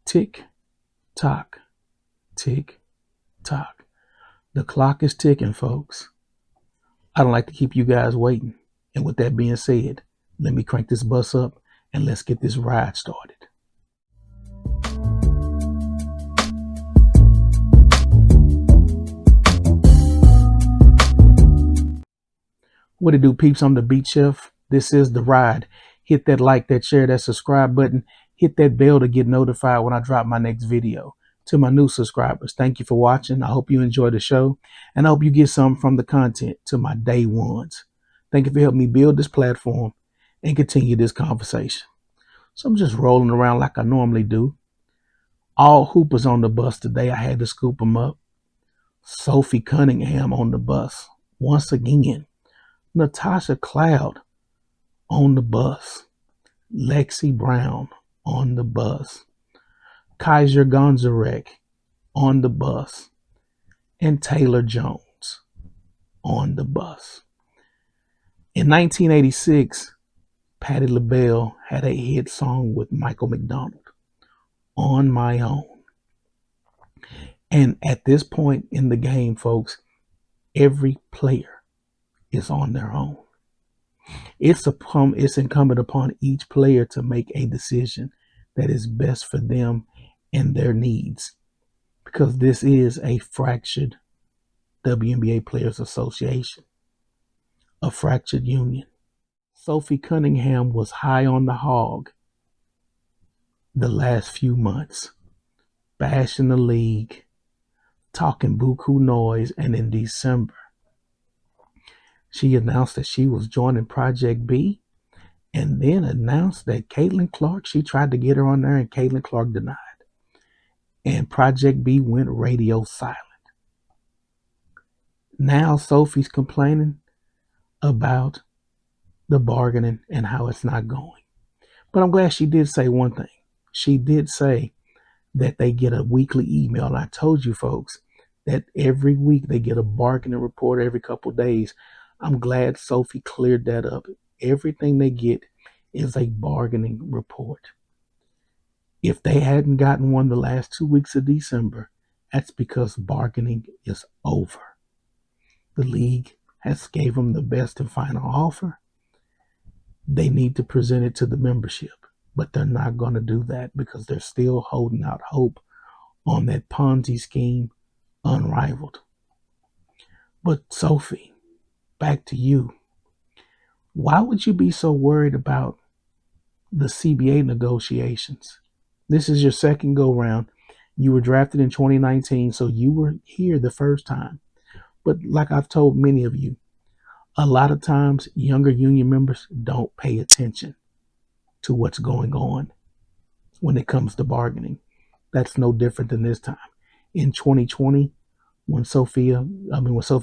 Tick tock, tick tock. The clock is ticking, folks. I don't like to keep you guys waiting. And with that being said, let me crank this bus up and let's get this ride started. What it do, peeps? I'm the Beat Chef. This is the ride. Hit that like, that share, that subscribe button. Hit that bell to get notified when I drop my next video. To my new subscribers, thank you for watching. I hope you enjoy the show, and I hope you get something from the content. To my day ones, thank you for helping me build this platform and continue this conversation. So I'm just rolling around like I normally do. All hoopers on the bus today. I had to scoop them up. Sophie Cunningham on the bus once again. Natasha Cloud on the bus. Lexie Brown on the bus. Kaiser Gonzarek on the bus. And Taylor Jones on the bus. In 1986, Patti LaBelle had a hit song with Michael McDonald, On My Own. And at this point in the game, folks, every player is on their own. It's incumbent upon each player to make a decision that is best for them and their needs, because this is a fractured WNBA Players Association, a fractured union. Sophie Cunningham was high on the hog the last few months, bashing the league, talking buku noise, and in December, she announced that she was joining Project B, and then announced that Caitlin Clark, she tried to get her on there and Caitlin Clark denied. And Project B went radio silent. Now Sophie's complaining about the bargaining and how it's not going. But I'm glad she did say one thing. She did say that they get a weekly email. And I told you folks that every week they get a bargaining report every couple of days. I'm glad Sophie cleared that up. Everything they get is a bargaining report. If they hadn't gotten one the last 2 weeks of December, that's because bargaining is over. The league has gave them the best and final offer. They need to present it to the membership, but they're not going to do that because they're still holding out hope on that Ponzi scheme unrivaled. But Sophie, back to you. Why would you be so worried about the CBA negotiations? This is your second go round. You were drafted in 2019, so you were here the first time. But like I've told many of you, a lot of times younger union members don't pay attention to what's going on when it comes to bargaining. That's no different than this time. In 2020, when Sophie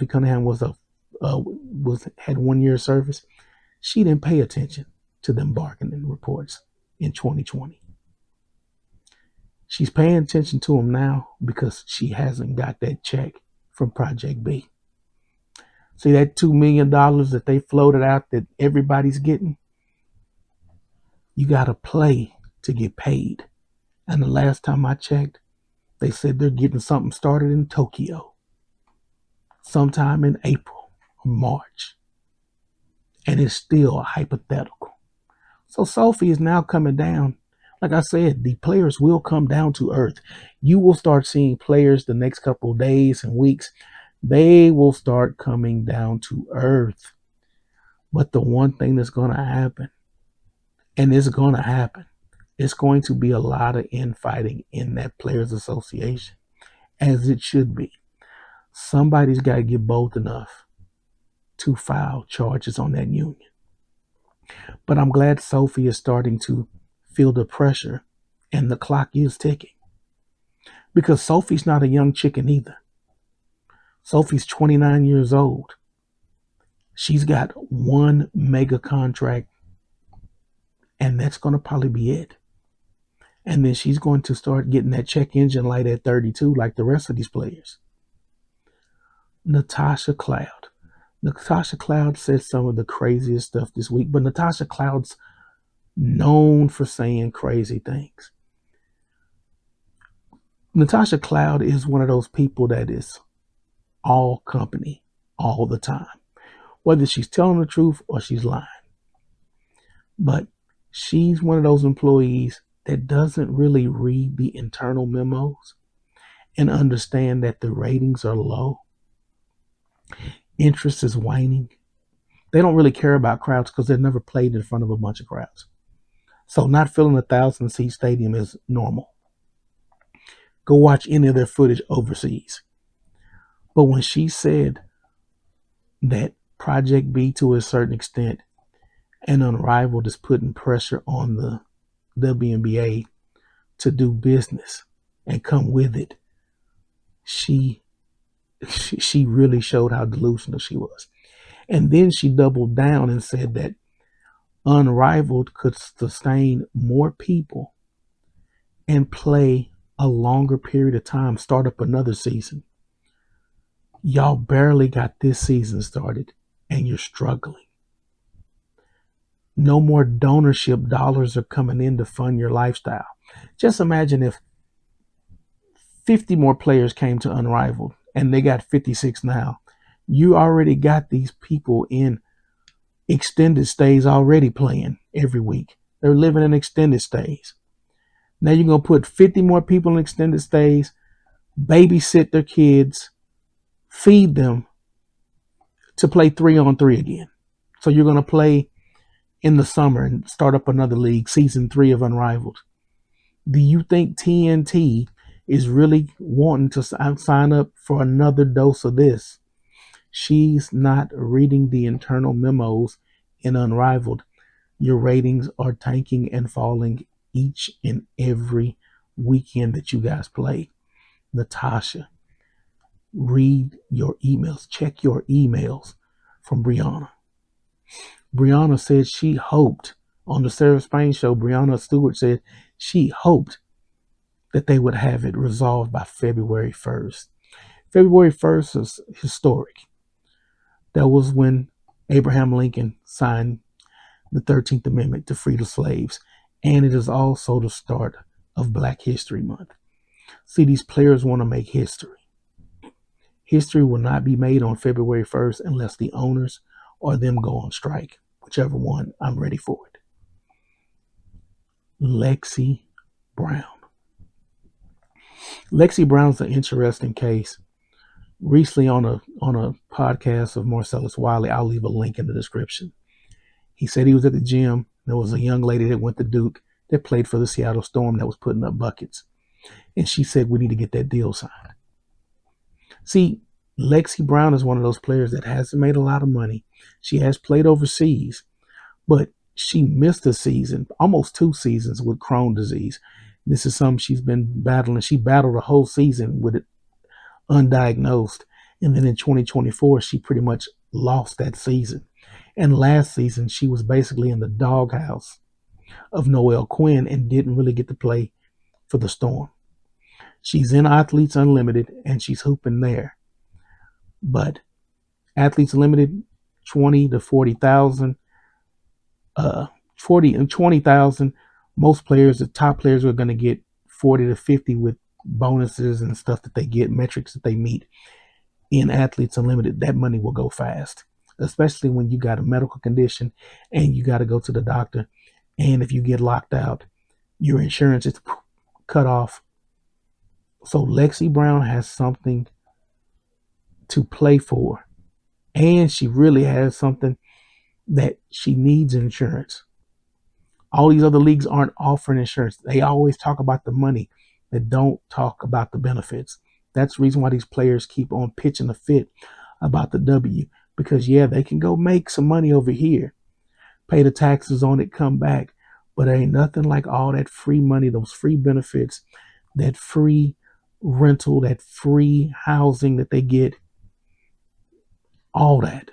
Cunningham had 1 year of service, she didn't pay attention to them bargaining reports in 2020. She's paying attention to them now because she hasn't got that check from Project B. See that $2 million that they floated out that everybody's getting? You got to play to get paid. And the last time I checked, they said they're getting something started in Tokyo sometime in April or March. And it's still a hypothetical. So Sophie is now coming down. Like I said, the players will come down to earth. You will start seeing players the next couple of days and weeks. They will start coming down to earth. But the one thing that's going to happen, and it's going to happen, it's going to be a lot of infighting in that Players Association, as it should be. Somebody's got to get bold enough to file charges on that union. But I'm glad Sophie is starting to feel the pressure, and the clock is ticking. Because Sophie's not a young chicken either. Sophie's 29 years old. She's got one mega contract, and that's going to probably be it. And then she's going to start getting that check engine light at 32 like the rest of these players. Natasha Cloud. Natasha Cloud said some of the craziest stuff this week, but Natasha Cloud's known for saying crazy things. Natasha Cloud is one of those people that is all company all the time, whether she's telling the truth or she's lying. But she's one of those employees that doesn't really read the internal memos and understand that the ratings are low. Interest is waning. They don't really care about crowds because they've never played in front of a bunch of crowds. So not filling a 1,000-seat stadium is normal. Go watch any of their footage overseas. But when she said that Project B, to a certain extent, and Unrivaled is putting pressure on the WNBA to do business and come with it, she really showed how delusional she was. And then she doubled down and said that Unrivaled could sustain more people and play a longer period of time, start up another season. Y'all barely got this season started and you're struggling. No more donorship dollars are coming in to fund your lifestyle. Just imagine if 50 more players came to Unrivaled and they got 56 now. You already got these people in extended stays already playing every week. They're living in extended stays. Now you're going to put 50 more people in extended stays, babysit their kids, feed them to play 3-on-3 again. So you're going to play in the summer and start up another league, season 3 of Unrivaled. Do you think TNT is really wanting to sign up for another dose of this? She's not reading the internal memos in Unrivaled. Your ratings are tanking and falling each and every weekend that you guys play. Natasha, read your emails. Check your emails from Brianna. Brianna said she hoped on the Sarah Spain show, Brianna Stewart said she hoped that they would have it resolved by February 1st. February 1st is historic. That was when Abraham Lincoln signed the 13th Amendment to free the slaves. And it is also the start of Black History Month. See, these players want to make history. History will not be made on February 1st unless the owners or them go on strike. Whichever one, I'm ready for it. Lexie Brown. Lexie Brown's an interesting case. Recently on a podcast of Marcellus Wiley, I'll leave a link in the description. He said he was at the gym. There was a young lady that went to Duke that played for the Seattle Storm that was putting up buckets. And she said, we need to get that deal signed. See, Lexie Brown is one of those players that hasn't made a lot of money. She has played overseas, but she missed a season, almost 2 seasons with Crohn's disease. This is something she's been battling. She battled a whole season with it undiagnosed. And then in 2024, she pretty much lost that season. And last season, she was basically in the doghouse of Noel Quinn and didn't really get to play for the Storm. She's in Athletes Unlimited and she's hooping there. But Athletes Unlimited, 20 to 40,000, 40 and 20,000. Most players, the top players, are going to get 40 to 50 with bonuses and stuff that they get, metrics that they meet. In Athletes Unlimited, that money will go fast, especially when you got a medical condition and you got to go to the doctor. And if you get locked out, your insurance is cut off. So Lexie Brown has something to play for. And she really has something that she needs insurance. All these other leagues aren't offering insurance. They always talk about the money. They don't talk about the benefits. That's the reason why these players keep on pitching a fit about the W. Because, yeah, they can go make some money over here, pay the taxes on it, come back. But there ain't nothing like all that free money, those free benefits, that free rental, that free housing that they get. All that.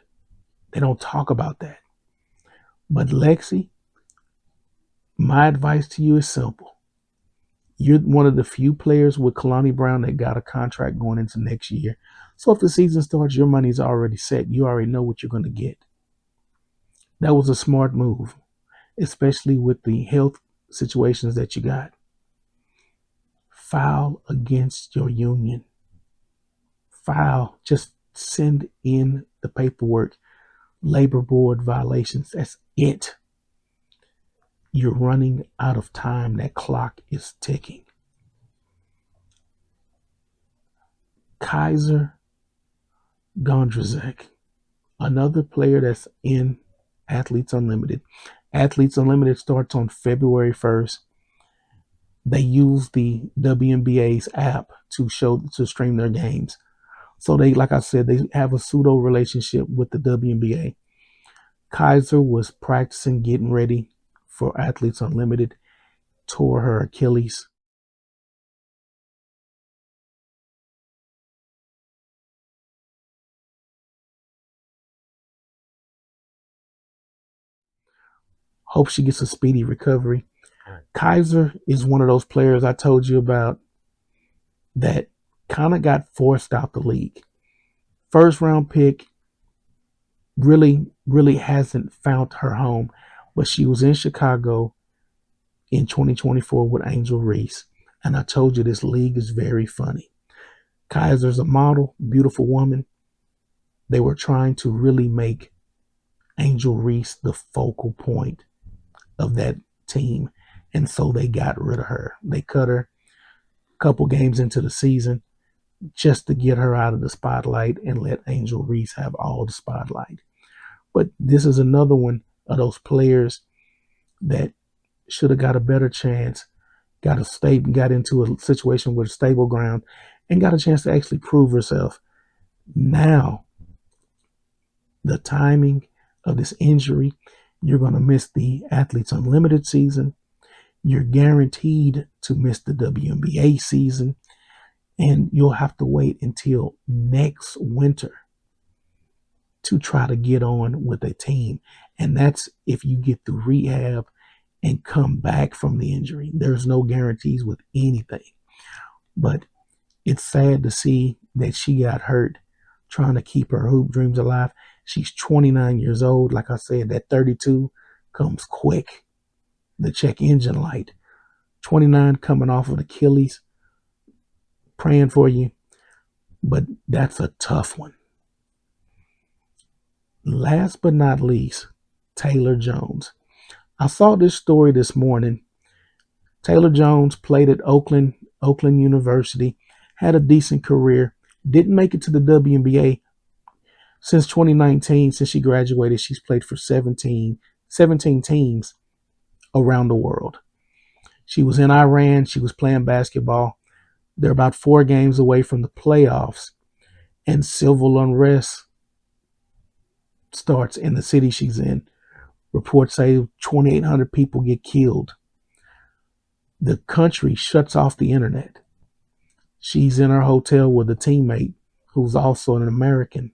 They don't talk about that. But Lexie, my advice to you is simple. You're one of the few players with Kalani Brown that got a contract going into next year. So if the season starts, your money's already set. You already know what you're going to get. That was a smart move, especially with the health situations that you got. file against your union. File, just send in the paperwork. Labor board violations, that's it. You're running out of time. That clock is ticking. Kaiser Gondrzak, another player that's in Athletes Unlimited. Athletes Unlimited starts on February 1st. They use the WNBA's app to stream their games. So they, like I said, they have a pseudo relationship with the WNBA. Kaiser was practicing, getting ready for Athletes Unlimited, tore her Achilles. Hope she gets a speedy recovery. Kaiser is one of those players I told you about that kind of got forced out the league. First round pick, really hasn't found her home, but she was in Chicago in 2024 with Angel Reese. And I told you this league is very funny. Kaiser's a model, beautiful woman. They were trying to really make Angel Reese the focal point of that team. And so they got rid of her. They cut her a couple games into the season just to get her out of the spotlight and let Angel Reese have all the spotlight. But this is another one of those players that should have got a better chance, got into a situation with stable ground, and got a chance to actually prove herself. Now, the timing of this injury, you're going to miss the Athletes Unlimited season. You're guaranteed to miss the WNBA season, and you'll have to wait until next winter to try to get on with a team. And that's if you get through rehab and come back from the injury. There's no guarantees with anything. But it's sad to see that she got hurt trying to keep her hoop dreams alive. She's 29 years old. Like I said, that 32 comes quick. The check engine light. 29 coming off of Achilles. Praying for you. But that's a tough one. Last but not least, Taylor Jones. I saw this story this morning. Taylor Jones played at Oakland University, had a decent career, didn't make it to the WNBA. Since 2019, since she graduated, she's played for 17 teams around the world. She was in Iran. She was playing basketball. They're about 4 games away from the playoffs, and civil unrest starts in the city she's in. Reports say 2,800 people get killed. The country shuts off the internet. She's in her hotel with a teammate who's also an American.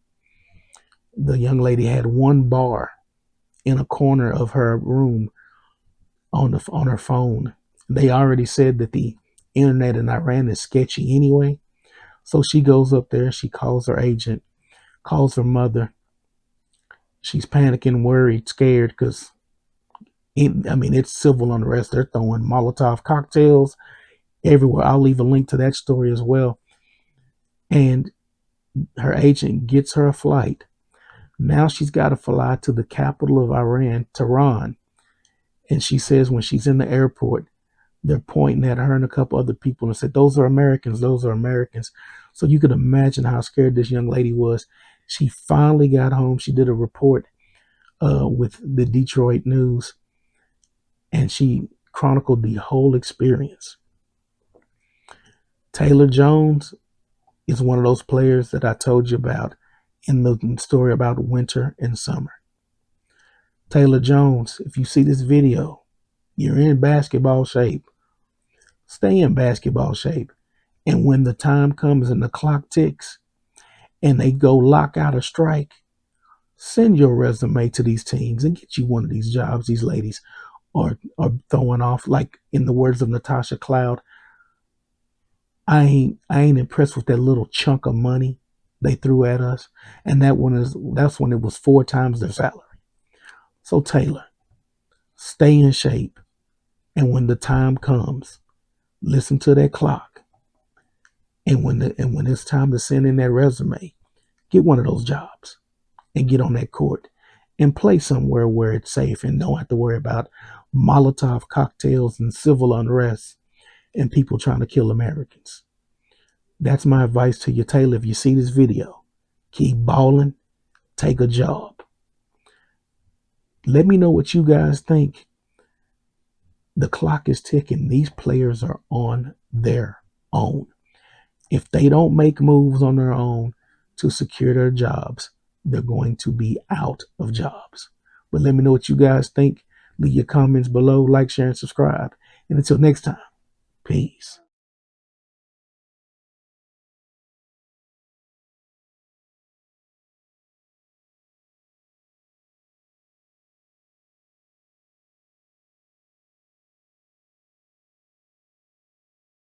The young lady had one bar in a corner of her room on her phone. They already said that the internet in Iran is sketchy anyway. So she goes up there, she calls her agent, calls her mother. She's panicking, worried, scared because it's civil unrest. They're throwing Molotov cocktails everywhere. I'll leave a link to that story as well. And her agent gets her a flight. Now she's got to fly to the capital of Iran, Tehran. And she says when she's in the airport, they're pointing at her and a couple other people and said, "Those are Americans, those are Americans." So you could imagine how scared this young lady was. She finally got home. She did a report with the Detroit News, and she chronicled the whole experience. Taylor Jones is one of those players that I told you about in the story about winter and summer. Taylor Jones, if you see this video, you're in basketball shape. Stay in basketball shape. And when the time comes and the clock ticks and they go lock out a strike, send your resume to these teams and get you one of these jobs these ladies are throwing off. Like in the words of Natasha Cloud, I ain't impressed with that little chunk of money they threw at us. And that's when it was 4 times their salary. So Taylor, stay in shape. And when the time comes, listen to that clock And when it's time to send in that resume, get one of those jobs and get on that court and play somewhere where it's safe and don't have to worry about Molotov cocktails and civil unrest and people trying to kill Americans. That's my advice to you, Taylor. If you see this video, keep balling, take a job. Let me know what you guys think. The clock is ticking. These players are on their own. If they don't make moves on their own to secure their jobs, they're going to be out of jobs. But let me know what you guys think. Leave your comments below, like, share, and subscribe. And until next time, peace.